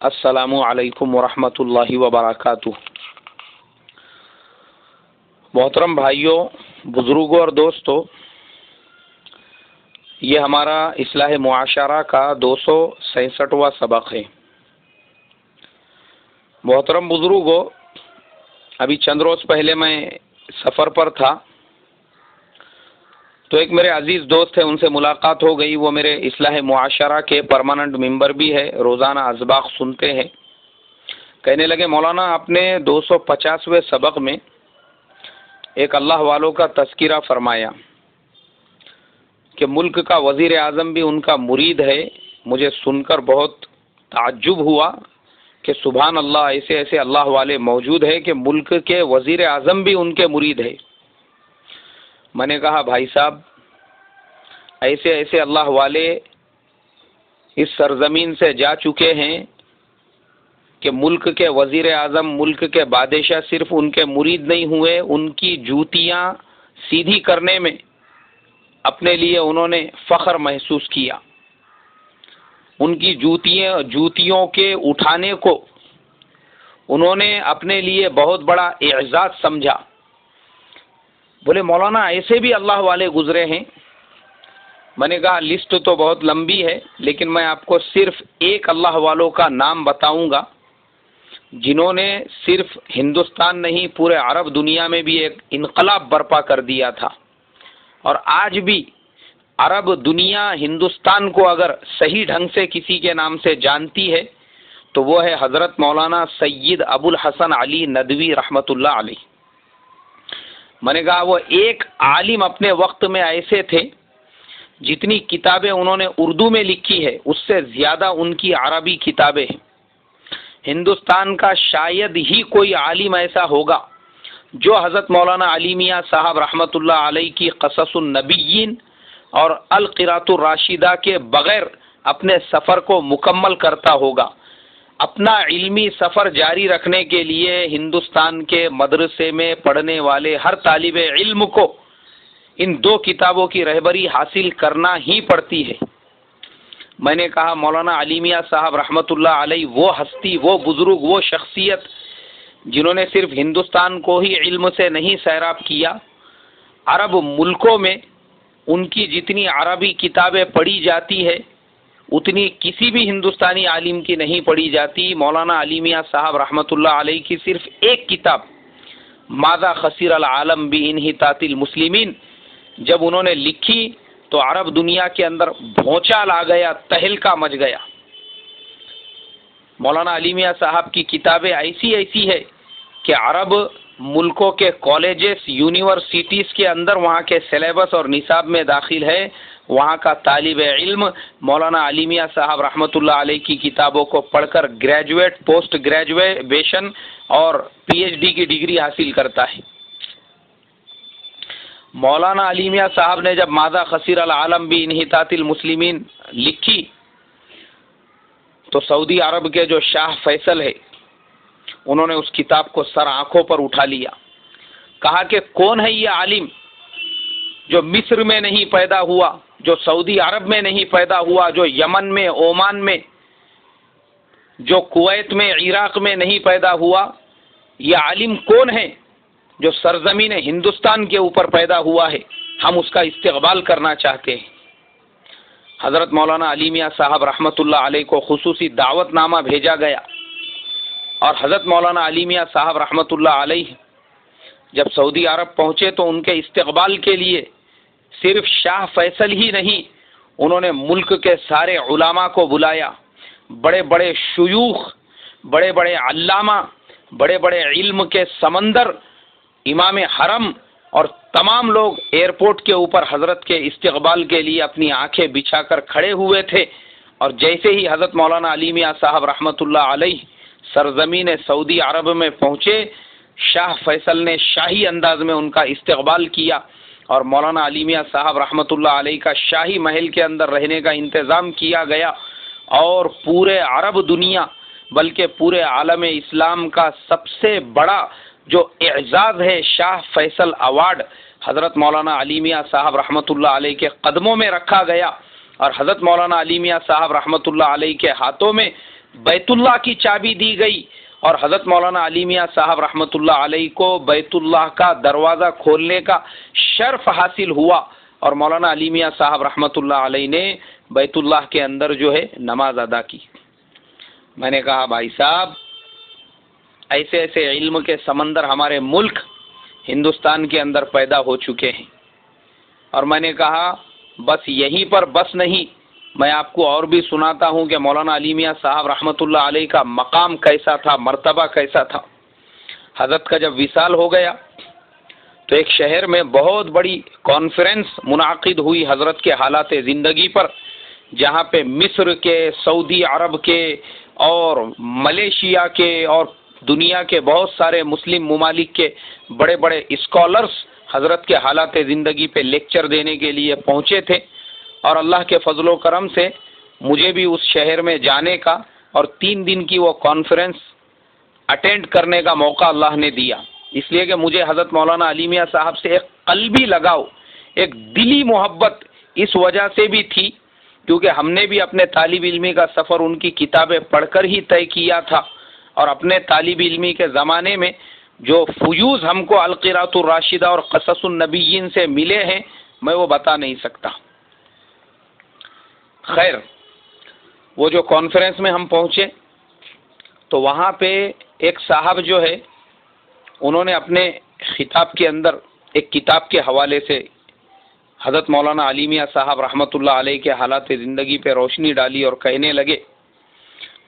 السلام علیکم ورحمۃ اللہ وبرکاتہ۔ محترم بھائیوں، بزرگوں اور دوستوں، یہ ہمارا اصلاح معاشرہ کا 266واں سبق ہے۔ محترم بزرگوں، ابھی چند روز پہلے میں سفر پر تھا تو ایک میرے عزیز دوست ہیں، ان سے ملاقات ہو گئی۔ وہ میرے اصلاح معاشرہ کے پرماننٹ ممبر بھی ہے، روزانہ اسباق سنتے ہیں۔ کہنے لگے مولانا، آپ نے 250ویں سبق میں ایک اللہ والوں کا تذکرہ فرمایا کہ ملک کا وزیر اعظم بھی ان کا مرید ہے۔ مجھے سن کر بہت تعجب ہوا کہ سبحان اللہ، ایسے ایسے اللہ والے موجود ہیں کہ ملک کے وزیر اعظم بھی ان کے مرید ہے۔ میں نے کہا بھائی صاحب، ایسے ایسے اللہ والے اس سرزمین سے جا چکے ہیں کہ ملک کے وزیر اعظم، ملک کے بادشاہ صرف ان کے مرید نہیں ہوئے، ان کی جوتیاں سیدھی کرنے میں اپنے لیے انہوں نے فخر محسوس کیا۔ ان کی جوتیوں کے اٹھانے کو انہوں نے اپنے لیے بہت بڑا اعزاز سمجھا۔ بولے مولانا، ایسے بھی اللہ والے گزرے ہیں؟ میں نے کہا لسٹ تو بہت لمبی ہے، لیکن میں آپ کو صرف ایک اللہ والوں کا نام بتاؤں گا جنہوں نے صرف ہندوستان نہیں، پورے عرب دنیا میں بھی ایک انقلاب برپا کر دیا تھا۔ اور آج بھی عرب دنیا ہندوستان کو اگر صحیح ڈھنگ سے کسی کے نام سے جانتی ہے تو وہ ہے حضرت مولانا سید ابو الحسن علی ندوی رحمۃ اللہ علیہ۔ میں نے کہا وہ ایک عالم اپنے وقت میں ایسے تھے، جتنی کتابیں انہوں نے اردو میں لکھی ہے اس سے زیادہ ان کی عربی کتابیں ہیں۔ ہندوستان کا شاید ہی کوئی عالم ایسا ہوگا جو حضرت مولانا علی میاں صاحب رحمۃ اللہ علیہ کی قصص النبیین اور القراۃ الراشدہ کے بغیر اپنے سفر کو مکمل کرتا ہوگا۔ اپنا علمی سفر جاری رکھنے کے لیے ہندوستان کے مدرسے میں پڑھنے والے ہر طالب علم کو ان دو کتابوں کی رہبری حاصل کرنا ہی پڑتی ہے۔ میں نے کہا مولانا علی میاں صاحب رحمۃ اللہ علیہ وہ ہستی، وہ بزرگ، وہ شخصیت جنہوں نے صرف ہندوستان کو ہی علم سے نہیں سیراب کیا، عرب ملکوں میں ان کی جتنی عربی کتابیں پڑھی جاتی ہے اتنی کسی بھی ہندوستانی عالم کی نہیں پڑھی جاتی۔ مولانا علی میاں صاحب رحمۃ اللہ علیہ کی صرف ایک کتاب ماذا خسر العالم بانحطاط المسلمین جب انہوں نے لکھی تو عرب دنیا کے اندر بھونچال آ گیا، تہلکہ مچ گیا۔ مولانا علی میاں صاحب کی کتابیں ایسی ہے کہ عرب ملکوں کے کالجز، یونیورسٹیز کے اندر وہاں کے سلیبس اور نصاب میں داخل ہے۔ وہاں کا طالب علم مولانا علی میاں صاحب رحمۃ اللہ علیہ کی کتابوں کو پڑھ کر گریجویٹ، پوسٹ گریجویشن اور پی ایچ ڈی کی ڈگری حاصل کرتا ہے۔ مولانا علی میاں صاحب نے جب ماذا خسر العالم بانحطاط المسلمین لکھی تو سعودی عرب کے جو شاہ فیصل ہے انہوں نے اس کتاب کو سر آنکھوں پر اٹھا لیا۔ کہا کہ کون ہے یہ عالم جو مصر میں نہیں پیدا ہوا، جو سعودی عرب میں نہیں پیدا ہوا، جو یمن میں، عمان میں، جو کویت میں، عراق میں نہیں پیدا ہوا؟ یہ عالم کون ہے جو سرزمین ہندوستان کے اوپر پیدا ہوا ہے؟ ہم اس کا استقبال کرنا چاہتے ہیں۔ حضرت مولانا علی میاں صاحب رحمۃ اللہ علیہ کو خصوصی دعوت نامہ بھیجا گیا، اور حضرت مولانا علی میاں صاحب رحمۃ اللہ علیہ جب سعودی عرب پہنچے تو ان کے استقبال کے لیے صرف شاہ فیصل ہی نہیں، انہوں نے ملک کے سارے علماء کو بلایا، بڑے بڑے شیوخ، بڑے بڑے علامہ، بڑے بڑے علم کے سمندر، امام حرم اور تمام لوگ ایئرپورٹ کے اوپر حضرت کے استقبال کے لیے اپنی آنکھیں بچھا کر کھڑے ہوئے تھے۔ اور جیسے ہی حضرت مولانا علی میاں صاحب رحمۃ اللہ علیہ سرزمین سعودی عرب میں پہنچے، شاہ فیصل نے شاہی انداز میں ان کا استقبال کیا، اور مولانا علی میاں صاحب رحمۃ اللہ علیہ کا شاہی محل کے اندر رہنے کا انتظام کیا گیا، اور پورے عرب دنیا بلکہ پورے عالم اسلام کا سب سے بڑا جو اعزاز ہے شاہ فیصل ایوارڈ حضرت مولانا علی میاں صاحب رحمۃ اللہ علیہ کے قدموں میں رکھا گیا، اور حضرت مولانا علی میاں صاحب رحمۃ اللہ علیہ کے ہاتھوں میں بیت اللہ کی چابی دی گئی اور حضرت مولانا علی میاں صاحب رحمۃ اللہ علیہ کو بیت اللہ کا دروازہ کھولنے کا شرف حاصل ہوا، اور مولانا علی میاں صاحب رحمۃ اللہ علیہ نے بیت اللہ کے اندر جو ہے نماز ادا کی۔ میں نے کہا بھائی صاحب ایسے ایسے علم کے سمندر ہمارے ملک ہندوستان کے اندر پیدا ہو چکے ہیں، اور میں نے کہا بس یہیں پر بس نہیں، میں آپ کو اور بھی سناتا ہوں کہ مولانا علی میاں صاحب رحمۃ اللہ علیہ کا مقام کیسا تھا، مرتبہ کیسا تھا۔ حضرت کا جب وصال ہو گیا تو ایک شہر میں بہت بڑی کانفرنس منعقد ہوئی حضرت کے حالات زندگی پر، جہاں پہ مصر کے، سعودی عرب کے اور ملیشیا کے اور دنیا کے بہت سارے مسلم ممالک کے بڑے بڑے اسکالرس حضرت کے حالات زندگی پہ لیکچر دینے کے لیے پہنچے تھے، اور اللہ کے فضل و کرم سے مجھے بھی اس شہر میں جانے کا اور 3 دن کی وہ کانفرنس اٹینڈ کرنے کا موقع اللہ نے دیا، اس لیے کہ مجھے حضرت مولانا علی میاں صاحب سے ایک قلبی لگاؤ، ایک دلی محبت اس وجہ سے بھی تھی کیونکہ ہم نے بھی اپنے طالب علمی کا سفر ان کی کتابیں پڑھ کر ہی طے کیا تھا، اور اپنے طالب علمی کے زمانے میں جو فیوز ہم کو القراۃ الراشدہ اور قصص النبیین سے ملے ہیں میں وہ بتا نہیں سکتا۔ خیر، وہ جو کانفرنس میں ہم پہنچے تو وہاں پہ ایک صاحب جو ہے انہوں نے اپنے خطاب کے اندر ایک کتاب کے حوالے سے حضرت مولانا علی میاں صاحب رحمۃ اللہ علیہ کے حالات زندگی پہ روشنی ڈالی اور کہنے لگے،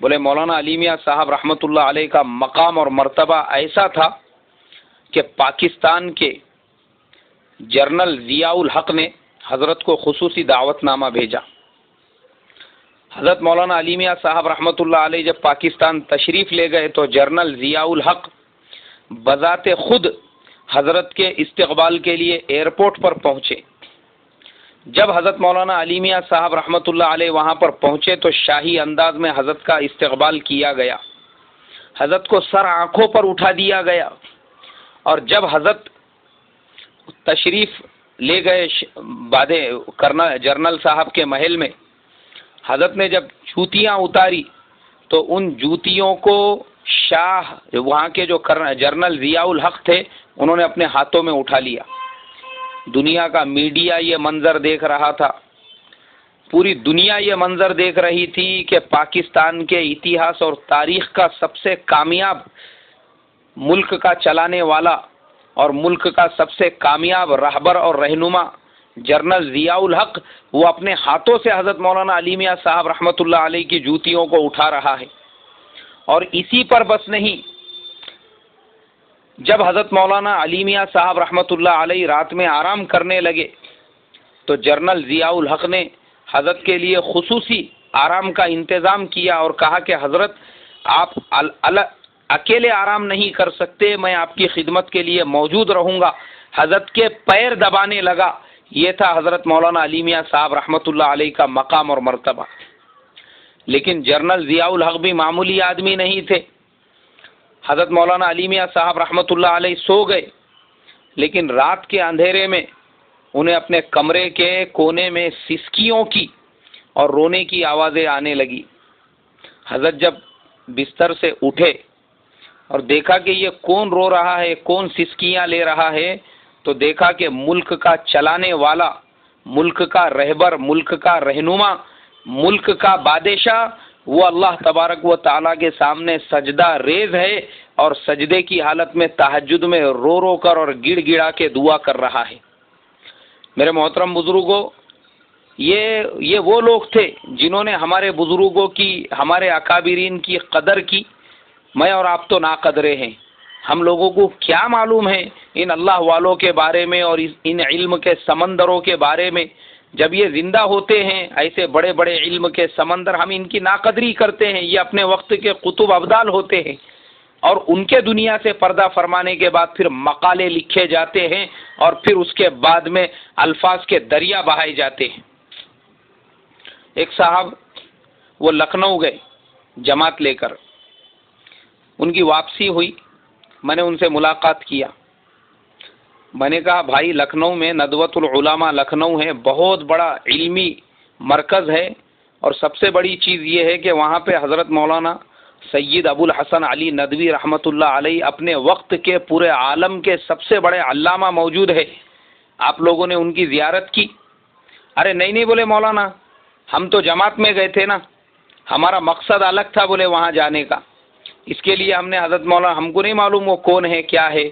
بولے مولانا علی میاں صاحب رحمۃ اللہ علیہ کا مقام اور مرتبہ ایسا تھا کہ پاکستان کے جنرل ضیاء الحق نے حضرت کو خصوصی دعوت نامہ بھیجا۔ حضرت مولانا علی میاں صاحب رحمۃ اللہ علیہ جب پاکستان تشریف لے گئے تو جنرل ضیاء الحق بذات خود حضرت کے استقبال کے لیے ایئرپورٹ پر پہنچے۔ جب حضرت مولانا علی میاں صاحب رحمۃ اللہ علیہ وہاں پر پہنچے تو شاہی انداز میں حضرت کا استقبال کیا گیا، حضرت کو سر آنکھوں پر اٹھا دیا گیا، اور جب حضرت تشریف لے گئے جنرل صاحب کے محل میں، حضرت نے جب جوتیاں اتاری تو ان جوتیوں کو شاہ وہاں کے جو جنرل ضیاء الحق تھے انہوں نے اپنے ہاتھوں میں اٹھا لیا۔ دنیا کا میڈیا یہ منظر دیکھ رہا تھا، پوری دنیا یہ منظر دیکھ رہی تھی کہ پاکستان کے اتہاس اور تاریخ کا سب سے کامیاب ملک کا چلانے والا اور ملک کا سب سے کامیاب رہبر اور رہنما جنرل ضیاء الحق وہ اپنے ہاتھوں سے حضرت مولانا علی میاں صاحب رحمۃ اللہ علیہ کی جوتیوں کو اٹھا رہا ہے۔ اور اسی پر بس نہیں، جب حضرت مولانا علی میاں صاحب رحمۃ اللہ علیہ رات میں آرام کرنے لگے تو جنرل ضیاء الحق نے حضرت کے لیے خصوصی آرام کا انتظام کیا اور کہا کہ حضرت آپ اکیلے آرام نہیں کر سکتے، میں آپ کی خدمت کے لیے موجود رہوں گا۔ حضرت کے پیر دبانے لگا، یہ تھا حضرت مولانا علی میاں صاحب رحمۃ اللہ علیہ کا مقام اور مرتبہ۔ لیکن جنرل ضیاء الحق بھی معمولی آدمی نہیں تھے۔ حضرت مولانا علی میاں صاحب رحمۃ اللہ علیہ سو گئے، لیکن رات کے اندھیرے میں انہیں اپنے کمرے کے کونے میں سسکیوں کی اور رونے کی آوازیں آنے لگی۔ حضرت جب بستر سے اٹھے اور دیکھا کہ یہ کون رو رہا ہے، کون سسکیاں لے رہا ہے، تو دیکھا کہ ملک کا چلانے والا، ملک کا رہبر، ملک کا رہنما، ملک کا بادشاہ وہ اللہ تبارک و تعالیٰ کے سامنے سجدہ ریز ہے اور سجدے کی حالت میں تہجد میں رو رو کر اور گڑ گڑا کے دعا کر رہا ہے۔ میرے محترم بزرگوں، یہ وہ لوگ تھے جنہوں نے ہمارے بزرگوں کی، ہمارے اکابرین کی قدر کی۔ میں اور آپ تو ناقدرے ہیں، ہم لوگوں کو کیا معلوم ہے ان اللہ والوں کے بارے میں اور ان علم کے سمندروں کے بارے میں۔ جب یہ زندہ ہوتے ہیں ایسے بڑے بڑے علم کے سمندر، ہم ان کی ناقدری کرتے ہیں۔ یہ اپنے وقت کے قطب ابدال ہوتے ہیں اور ان کے دنیا سے پردہ فرمانے کے بعد پھر مقالے لکھے جاتے ہیں اور پھر اس کے بعد میں الفاظ کے دریا بہائے جاتے ہیں۔ ایک صاحب وہ لکھنؤ گئے جماعت لے کر، ان کی واپسی ہوئی، میں نے ان سے ملاقات کیا۔ میں نے کہا بھائی لکھنؤ میں ندوۃ العلماء لکھنؤ ہے، بہت بڑا علمی مرکز ہے، اور سب سے بڑی چیز یہ ہے کہ وہاں پہ حضرت مولانا سید ابو الحسن علی ندوی رحمۃ اللہ علیہ اپنے وقت کے پورے عالم کے سب سے بڑے علامہ موجود ہے. آپ لوگوں نے ان کی زیارت کی؟ ارے نہیں بولے مولانا، ہم تو جماعت میں گئے تھے نا، ہمارا مقصد الگ تھا بولے وہاں جانے کا. اس کے لیے ہم نے حضرت مولانا، ہم کو نہیں معلوم وہ کون ہے کیا ہے.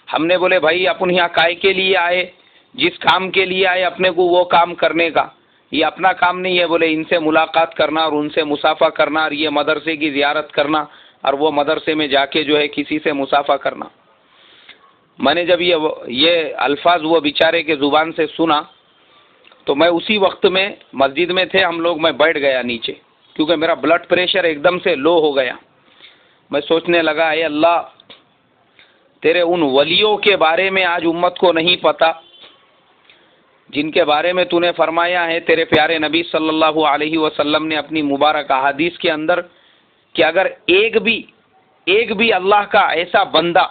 ہم نے بولے بھائی اپن یہاں کائے کے لیے آئے، جس کام کے لیے آئے اپنے کو وہ کام کرنے کا، یہ اپنا کام نہیں ہے بولے ان سے ملاقات کرنا اور ان سے مصافحہ کرنا اور یہ مدرسے کی زیارت کرنا اور وہ مدرسے میں جا کے جو ہے کسی سے مصافحہ کرنا. میں نے جب یہ الفاظ وہ بیچارے کے زبان سے سنا تو میں اسی وقت میں مسجد میں تھے ہم لوگ، میں بیٹھ گیا نیچے کیونکہ میرا بلڈ پریشر ایک دم سے لو ہو گیا. میں سوچنے لگا اے اللہ، تیرے ان ولیوں کے بارے میں آج امت کو نہیں پتا جن کے بارے میں تو نے فرمایا ہے تیرے پیارے نبی صلی اللہ علیہ وسلم نے اپنی مبارک احادیث کے اندر کہ اگر ایک بھی اللہ کا ایسا بندہ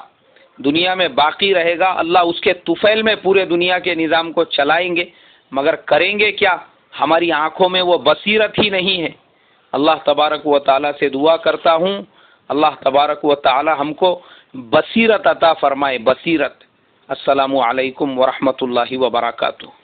دنیا میں باقی رہے گا، اللہ اس کے طفیل میں پورے دنیا کے نظام کو چلائیں گے، مگر کریں گے کیا؟ ہماری آنکھوں میں وہ بصیرت ہی نہیں ہے. اللہ تبارک و تعالیٰ سے دعا کرتا ہوں اللہ تبارک و تعالی ہم کو بصیرت عطا فرمائے، بصیرت. السلام علیکم ورحمۃ اللہ وبرکاتہ.